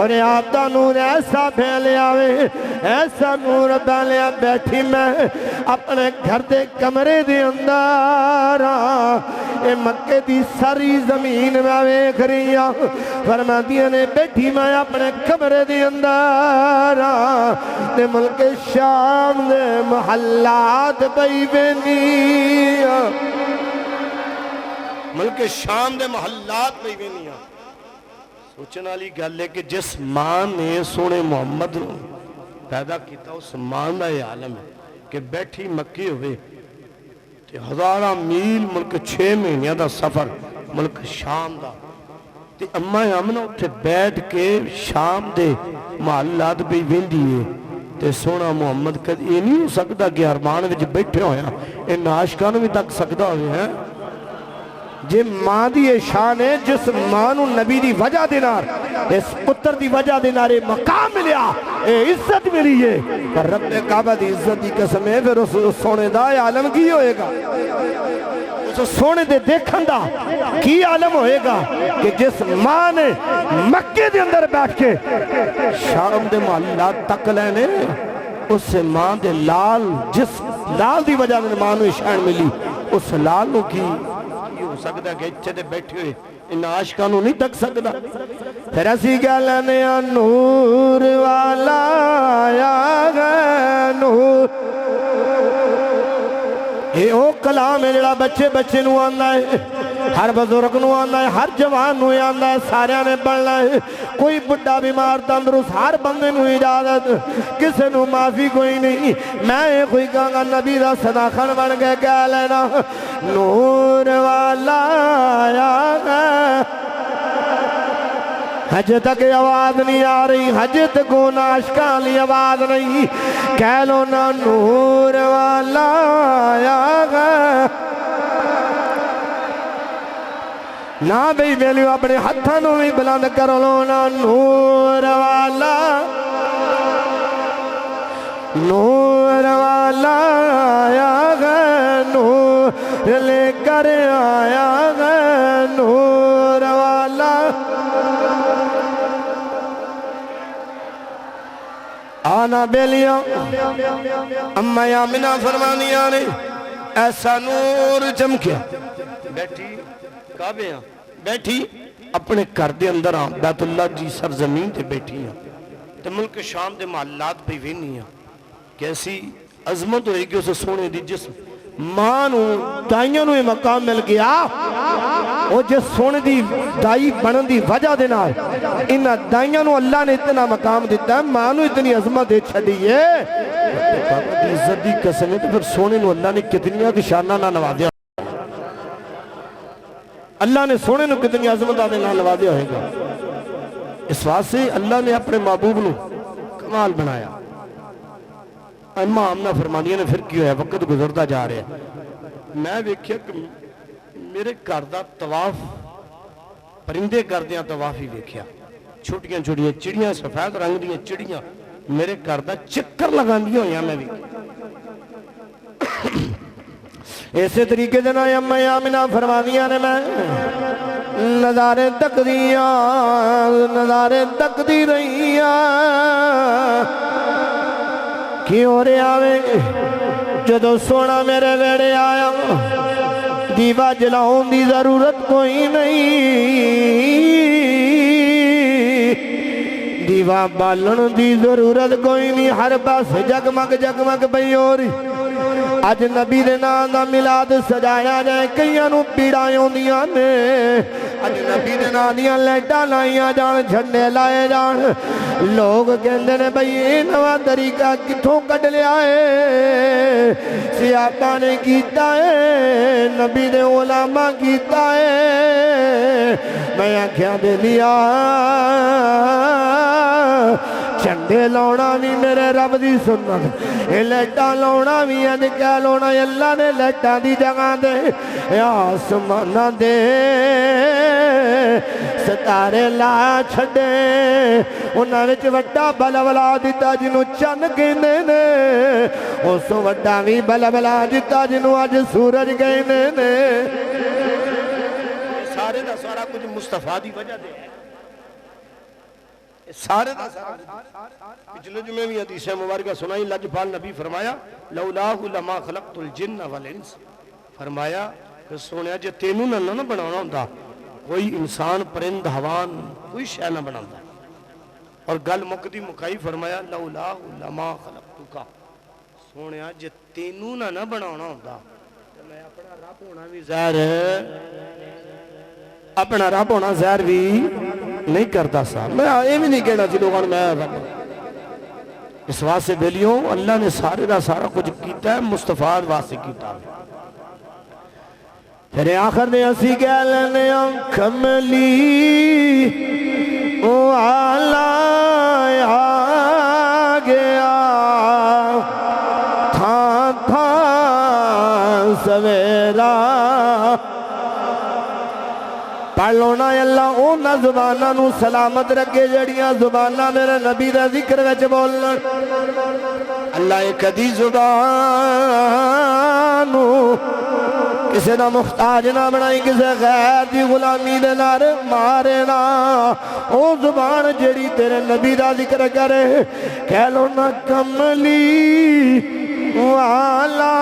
اور آپ دا نور ایسا پھیلے آوے، ایسا نور پھیلے آ بیٹھی میں اپنے گھر دے کمرے دے اندر اے مکے دی ساری زمین میں ویکھ رہی ہاں، فرماتی نے بیٹھی میں اپنے کمرے دے اندر تے ملک شام دے محلات پئی وینی، ملک شام دے محلات پئی وینی۔ سوچن والی گل ہے کہ جس ماں نے سونے محمد پیدا کیتا اس ماں دا یہ عالم ہے کہ بیٹھی مکی ہوئے تے ہزاراں میل ملک 6 مہینیاں دا سفر ملک شام دا تے اماں آمنہ اتھے بیٹھ کے شام دے محلات بھی ویندی ہے تے سونا محمد کد یہ نہیں ہو سکتا کہ ارمان وچ بیٹھے ہویا ان عاشقاں بھی تک سکتا ہوئے ہیں۔ جے ماں دی شان ہے، جس ماں نو نبی دی وجہ دینار اس پتر دی وجہ دینار مقام ملیا، اے عزت ملی ہے، پر رب کعبہ دی عزت دی قسم ہے، پھر اس سونے دا عالم کی ہوئے گا، اس سونے دے دیکھن دا کی عالم ہوئے گا کہ جس ماں نے مکے دے اندر بیٹھ کے شام دے محلات تک لینے اس سے ماں دے لال، جس لال دی وجہ دے ماں نو شان ملی، اس لال نو کی ہو سکتا کہ اچھے دے بیٹھے ہوئے ان عاشقانوں نہیں تک سکتا۔ پھر اسی گلنے نور والا آیا گا نور، یہ او کلام ہے جڑا بچے بچے نو آندہ ہے، ہر بزرگ نو آندہ ہے، ہر جوان نو آندہ ہے، سارے نے پڑھنا ہے، کوئی بڑا بیمار تندرست ہر بندے نو اجازت، کسے نو معافی کوئی نہیں۔ میں کوئی کہاں گا نبی دا صداقت بن کے کہہ لینا، نور والا آیا گا، حج تک آواز نہیں آ رہی، حج تک عاشقاں لی آواز نہیں، کہہ لو نا نور والا آیا گا۔ نا بھئی بیلیو اپنے ہتھانوں بھی بلند کر لو نا نور والا، نور والا آیا گا، نور لے کر آیا گا، نور والا۔ آنا بیلیاں اماں آمنہ فرمانیاں نے ایسا نور چمکیا، بیٹھی کعبے ہاں بیٹھی اپنے گھر دے اندر ہاں بیت اللہ جی سرزمین تے بیٹھی ہاں تے ملک شام دے محلات پہ وینی ہاں، کیسی عظمت ہوئی کہ اسے سونے دی جسم ماں نو دائیاں نو یہ مقام مل گیا، وہ جس سونے دی دائی بنن دی وجہ دینا ان دائیاں نو اللہ نے اتنا مقام دیتا ہے، ماں نو اتنی عظمت دے چھڑی ہے، کعبہ دی عزت دی قسم ہے تو پھر سونے نو اللہ نے کتنیاں کی شانہ نہ نوازیا، اللہ نے سونے نو کتنی عظمت آدھے نہ نوازیا ہوئے گا۔ اس واسطے اللہ نے اپنے محبوب نو کمال بنایا۔ اماں آمنہ فرمانیہ نے پھر کیوں ہے وقت گزرتا جا رہے ہیں، میں ویکھیا کہ میرے گھر دا طواف پرندے کردیاں طواف ہی ویکھیا، چھوٹیاں چھوٹیاں چڑیاں سفید رنگ دیاں چڑیاں میرے گھر دا چکر لگاندیاں ہویاں میں ویکھیا۔ ایسے طریقے دینا اماں آمنہ فرمانیاں نے میں نظارے تک دی رہیاں کیوں رے آوے جدو سونا میرے ویڑے آیا دیوا جلاؤں دی ضرورت کوئی نہیں، دیوا بالن دی ضرورت کوئی نہیں، ہر پاس جگمگ جگمگ پئی ہو رہی۔ اج نبی دے نام دا میلاد سجایا جائے، کئیاں نو پیڑائیں ہوندیاں نے، اج نبی دے نام دیاں لائٹاں لائیاں جان، جھنڈے لائے جان، لوگ کہندے نے بھئی یہ نواں طریقہ کتھوں کڈ لیا ہے، صحابہ نے کیتا ہے، نبی دے علماء کیتا ہے، میں آکھیا دے لیا چندے لونا بھی میرے رب دی سنت، اے لیٹا لونا بھی اج کیا لونا، اللہ نے لیٹا دی جگہ دے یا آسمانہ دے ستارے لا چھڑے، انہاں وچ وڈا بلبلا دتا جنوں چن کہندے نے، اس وڈا بھی بلبلا دتا جنوں اج سورج کہندے نے، سارے دا سارا کچھ مصطفیٰ دی وجہ دے سارے دا سارا پچھلے جمعے بھی حدیث مبارکہ سنائی لجپال نبی فرمایا لولاہ لما خلقت الجن والانس، فرمایا کہ سونیا جے تینوں نہ بنانا ہوندا کوئی انسان پرند حوان کوئی شے نہ بناوندا، اور گل مکدی مکائی فرمایا لولاہ لما خلقتک، سونیا جے تینوں نہ بنانا ہوندا تے میں اپنا رب ہونا بھی ظاہر اپنا رب ہونا ظاہر بھی نہیں کرتا سا، میں یہ بھی نہیں کہنا سی لوگوں نے میں رب، اس واسطے بیلیوں اللہ نے سارے دا سارا کچھ کیتا ہے مصطفیٰ واسطے کیتا ہے۔ پھر آخر نے اسی کہہ لینے کملی والا آ گیا تھا سویرا، پڑھ لو نا اللہ اونا زبانہ نو سلامت رکھے جڑیاں زبانہ میرے نبی دا ذکر وچ بولن، اللہ ایک دی زبانو کسے دا محتاج نہ بنائی، کسے غیر دی غلامی دے نار مارے نا، او زبان جڑی تیرے نبی دا ذکر کرے، کہہ لو نا کملی والا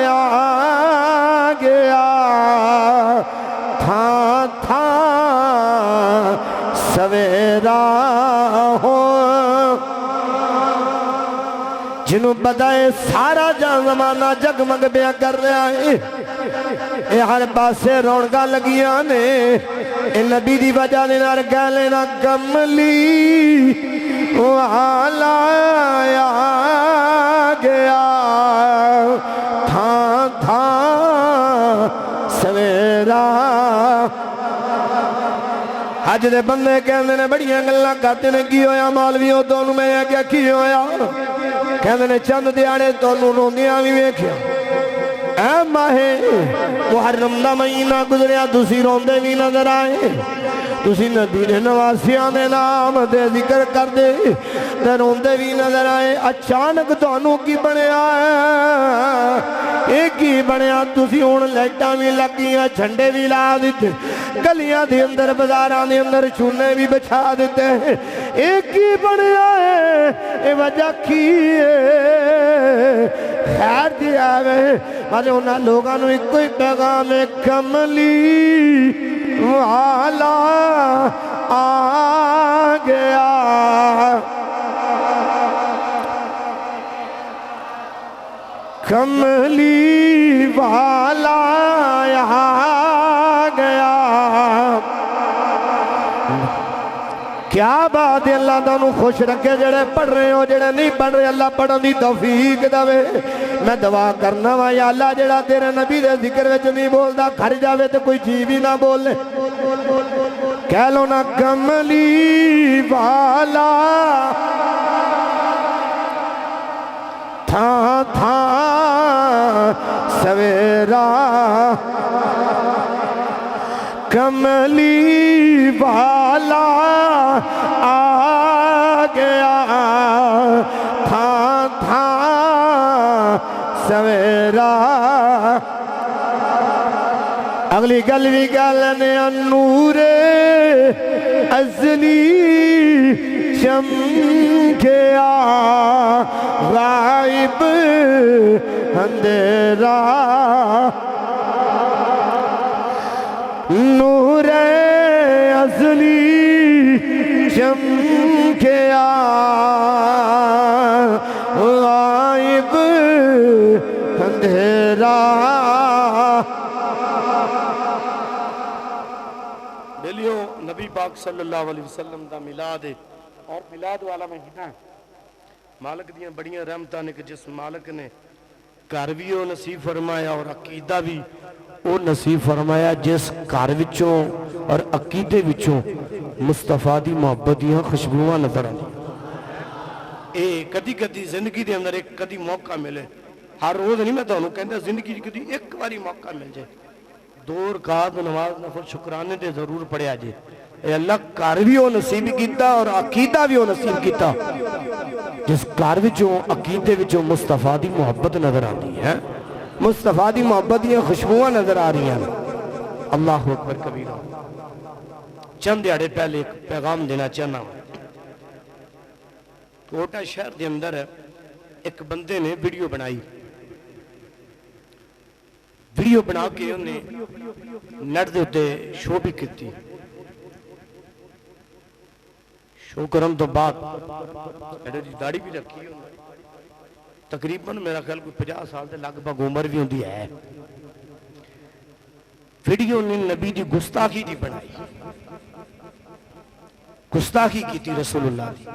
آ گیا تھا سویرا ہو، جنہوں بدائے سارا جان زمانہ جگمگ بیا کر رہا ہے، اے ہر پاسے رونگا لگیاں نے، اے نبی دی وجہ نے نار کہہ لینا کملی والا آ گیا تھا سویرا۔ حج دے بندے کہندے نے بڑیاں گلاں کرتے نے کی ہویا مولویوں تانوں میں کیا کی ہویا، کہندے نے چند دیاڑے تانوں روندیاں وی ویکھیا، اے ماہ محرم دا مہینہ گزریا تسی روندے وی نظر آئے، تسی نبی نے نواسیاں دے نام دے ذکر کر دے تے روندے وی نظر آئے، اچانک تانوں کی بنیا ہے، اے کی بنیا تسی ہن لائٹاں وی لگیاں جھنڈے وی لا دتے، گلیاں دے اندر بازاراں دے اندر چونے بھی بچھا دیتے ہیں، ایک ہی بنیا ہے، اے وجہ کی ہے خیر دیا ہے، مجھے انہاں لوگاں نو ایک کوئی پیغام ہے کملی والا آ گیا کملی والا آ گیا۔ کیا بات ہے، اللہ تانوں خوش رکھے، جڑے پڑھ رہے ہو جڑے نہیں پڑھ رہے اللہ پڑھن دی توفیق دے۔ میں دعا کرنا وا یا اللہ جڑا تیرے نبی دے ذکر وچ نہیں بولدا گھر جاوے تے کوئی جی بھی نہ بولے، کہہ لو نا کملی والا تھا سویرا، کملی والا آ گیا تھا سویرا۔ اگلی گل بھی گلنے نور ازلی چمکیا غائب اندھیرا، نور ازلی چمکیا غائب اندھیرا۔ بیلیوں نبی پاک صلی اللہ علیہ وسلم دا میلاد ہے، اور میلاد والا مہینہ مالک دیاں بڑیاں رحمتاں نے کہ جس مالک نے گھر بھی وہ نصیب فرمایا اور عقیدہ بھی وہ نصیب فرمایا، جس گھر وچوں اور عقیدے وچوں مصطفیٰ دی محبت دیاں خوشبوواں نظر آندیاں۔ اے کدی کدی زندگی دے اندر ایک کدی موقع ملے، ہر روز نہیں میں تانوں کہندا زندگی کدی ایک باری موقع مل جائے، 2 رکعت نماز نفل شکرانے دے ضرور پڑھیا جے، اے اللہ گھر بھی وہ نصیب کیتا اور عقیدہ بھی وہ نصیب کیتا جس گھر وچوں عقیدے وچوں مصطفیٰ دی محبت نظر آندی ہے، مصطفیٰ دی محبت دیاں خوشبوواں نظر آ رہی ہیں۔ اللہ اکبر کبیرہ۔ چند دیہڑے پہلے ایک پیغام دینا چاہنا ہوں، کوٹا شہر دے اندر ایک بندے نے ویڈیو بنائی، ویڈیو بنا کے انہیں نیٹ دے اتے شو بھی کیتی، شو کرن تو بعد داڑھی بھی رکھی، تقریباً میرا خیال کوئی 50 سال دے لگ بھگ عمر بھی ہوندی ہے۔ ویڈیو نے نبی دی گستاخی دی بنائی، گستاخی کی تھی رسول اللہ دی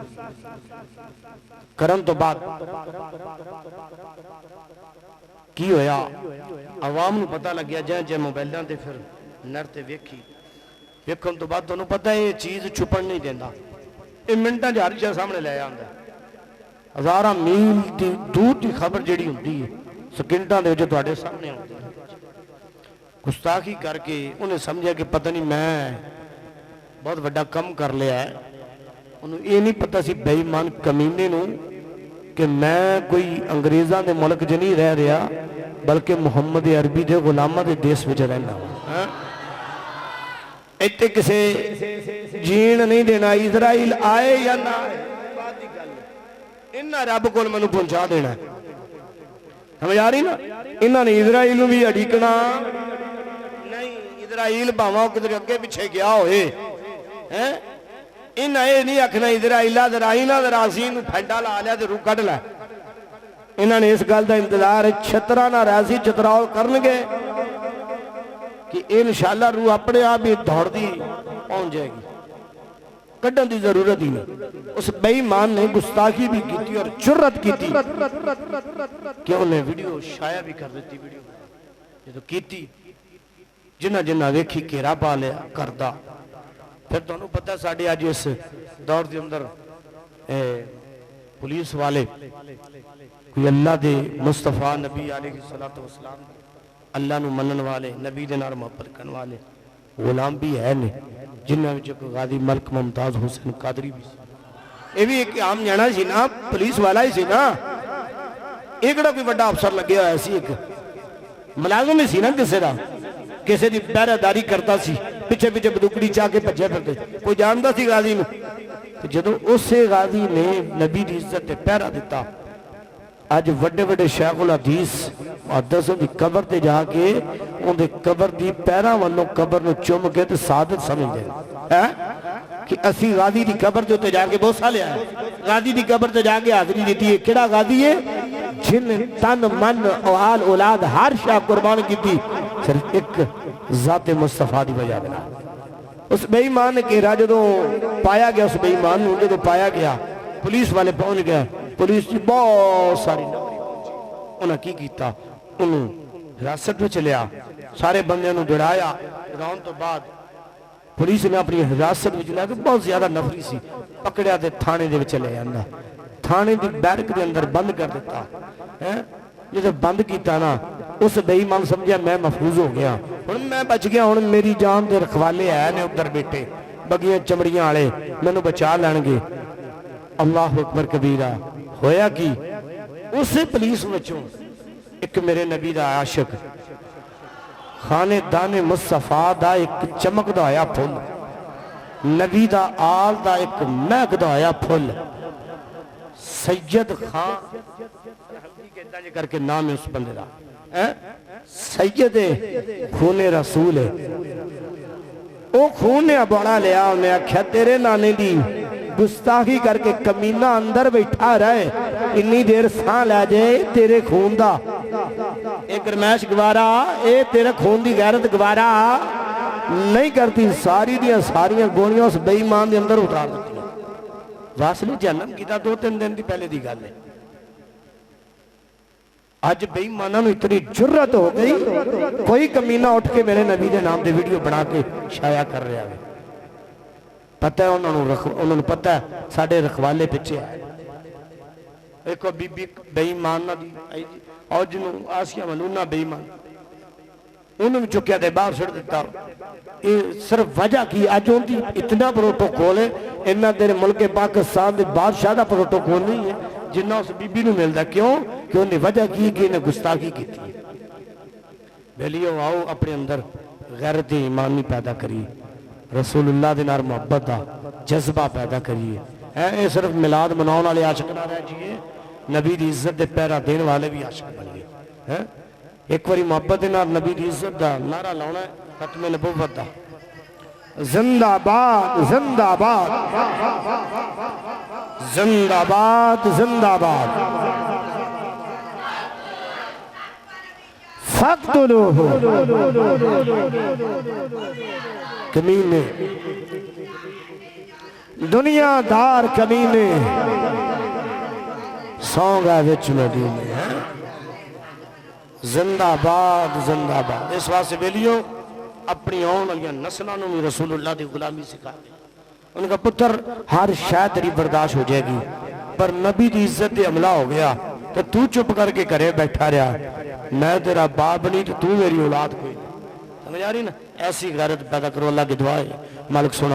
کرن تو بعد کی ہویا، عوام نو پتہ لگیا جائے موبائلوں تے پھر نیٹ تے ویکھی، ویکھن تو بعد تانوں پتہ ہے یہ چیز چھپن نہیں دیندا، یہ منٹاں چ ہر شے سامنے لے آندا، ہزاراں میل دی دور دی خبر جڑی ہوندی ہے سکنٹاں دے وچ تہاڈے سامنے آندی ہے۔ گستاخی کر کے انہیں سمجھا کہ پتہ نہیں میں بہت بڑا کم کر لیا ہے، انہوں یہ نہیں پتہ سی بے ایمان کمینے نوں کہ میں کوئی انگریزاں دے ملک جو نہیں رہ رہا بلکہ محمد عربی دے غلامہ دے دیس وچ رہنا ہوں، ایتے کسے جین نہیں دینا، اسرائیل آئے یا نہ آئے انہاں رب کول مینوں پہنچا دینا ہے، سمجھ آ رہی نا؟ انہاں نے اسرائیل بھی اڑیکنا نہیں، اسرائیل بھاواں کدھر اگے پیچھے گیا ہوئے، انہاں یہ نہیں آکھنا اسرائیلہ ذرائیلہ ذراسین پھنڈا لا لیا تے روح کڈ لے، انہاں نے اس گل دا انتظار چھترا نہ راضی چتراول کرنگے کہ انشاءاللہ روح اپنے آپ ہی دوڑ دی پہنچ جائے گی، کڈن دی ضرورت ہی نہیں۔ اس بے ایمان نے گستاخی بھی کی تھی اور جرت کی تھی کہ انہیں ویڈیو شائع بھی کر دیتی، ویڈیو یہ تو کی تھی جنہ جنہ ویکھی کیرا پا لیا کردہ۔ پھر تو انہوں پتہ ساڑھے آج اس دور دے اندر پولیس والے کوئی اللہ دے مصطفیٰ نبی علیہ السلام اللہ نو منن والے نبی دے نار محبت کرن والے غلام بھی ہے نے، جنہ وچ غازی ملک ممتاز حسین قادری بھی سی، یہ بھی ایک عام جانا سی نا، پولیس والا ہی سی نا، ایکڑا کوئی بڑا افسر لگے ہویا سی، ایک ملازم ہی سی نا کسے دی پہرہ داری کرتا سی، پیچھے پیچھے بدکڑی چاہ کے پجھے پھرتے، کوئی جانتا سی غازی میں، جدو اسے غازی نے نبی دی عزت پہرہ دیتا، آج وڈے وڈے شیخ الحدیث محدثوں دی قبر تے جا کے ان دے قبر دی پیرہ والوں قبر نو چوم کے تے سعادت سمجھ دے کہ اسی غازی دی قبر تے جا کے بہت سالے آئے، غازی دی قبر تے جا کے حاضری دیتی ہے، کیڑا غازی ہے جن تن من احال اولاد ہر شاہ قربان کی تھی صرف ایک ذات مصطفیٰ دی وجہ بنا۔ اس بے ایمان نے کہہ رہا جدو پایا گیا، اس بے ایمان نے جدو پایا گیا پولیس والے پہنچ گئے، پولیس کی بہت ساری نمبری پہنچی، انہاں کی کیتا انہوں حراست میں چلیا، سارے بندے انہوں دڑایا، دڑاؤں تو بعد پولیس نے اپنی حراست میں چلیا کہ بہت زیادہ نفری سی، پکڑیا دے تھانے دے چلے جاندہ، تھانے دی بیرک دے اندر بند کر دیتا، جسے بند کیتا نا اس بے ایمان سمجھا میں محفوظ ہو گیا، میں بچ گیا، میری جان دے رکھوالے آئے نے ادھر بیٹے بگیاں چمڑیاں آڑے میں بچا لینگے۔ اللہ اکبر کبیرہ ہویا کی اسے پولیس وچوں ایک میرے نبی دا عاشق خانے دان مصطفیٰ دا ایک چمک دا آیا پھول، نبی دا آل دا ایک مہک دا آیا پھول، سید خان کر کے نام ہے اس بندے دا، سید خون رسول ہے، او خون بڑا لیا انہیں آکھیا تیرے نانے دی گستاخی کر کے کمینہ اندر بیٹھا رہے، انی دیر سان لے جائے تیرے خون دا، ایک گرمیش گوارا اے تیرے خون دی غیرت گوارا نہیں کرتی، ساری دیا ساریاں گونیاں اس بے ایمان دے اندر اتار دیتی، واصل جہنم کی تا 2-3 دن دی پہلے دی گل ہے۔ آج بے ایمانہ نو اتنی جرت ہو گئی، کوئی کمینہ اٹھ کے میرے نبی دے نام دے ویڈیو بنا کے شائع کر رہے ہیں، پتہ ہے انہوں نے پتہ ہے ساڑھے رکھوالے پچھے آئے، ایک بی بی بے ایمانہ دی اور جنہوں آسیہ ملونہ بے ایمانہ انہوں نے چکیا دے باہر چھڑ دیتا، صرف وجہ کی آج ان دی اتنا پروٹوکول ہے، انہاں تیرے ملک پاکستان دے بادشاہ دا پروٹوکول نہیں ہے جنہ اس بی بی نو ملتا، کیوں کہ انہیں وجہ کی کہ انہیں گستاخی کی تھی۔ بیلیو آؤ اپنے اندر غیرت ایمانی پیدا کری، رسول اللہ دے نار محبت دا جذبہ پیدا کریے، ہے یہ صرف میلاد مناؤ والے عاشق نہ رہ جائیے نبی دی عزت دے پیرا دین والے بھی عاشق بن گئے ہیں ایک باری محبت دے نال نبی دی عزت دا نعرہ لاؤنا ہے ختم نبوت دا زندہ باد زندہ باد زندہ باد زندہ باد فقتلوہ کمینے دنیا دار کمینے سونگا وچ مدینے زندہ باد اس واسطے بیلیوں اپنی آن والی نسلوں میں رسول اللہ دی غلامی سکھا دے ان کا پتر ہر شاید تیری برداشت ہو جائے گی پر نبی دی عزت دے عملہ ہو گیا تو چپ کر کے کرے بیٹھا رہا میں تیرا باپ نہیں تو میری اولاد کوئی سمجھ آ رہی نا ایسی غیرت پیدا کرو اللہ کی دعا ہے مالک سنا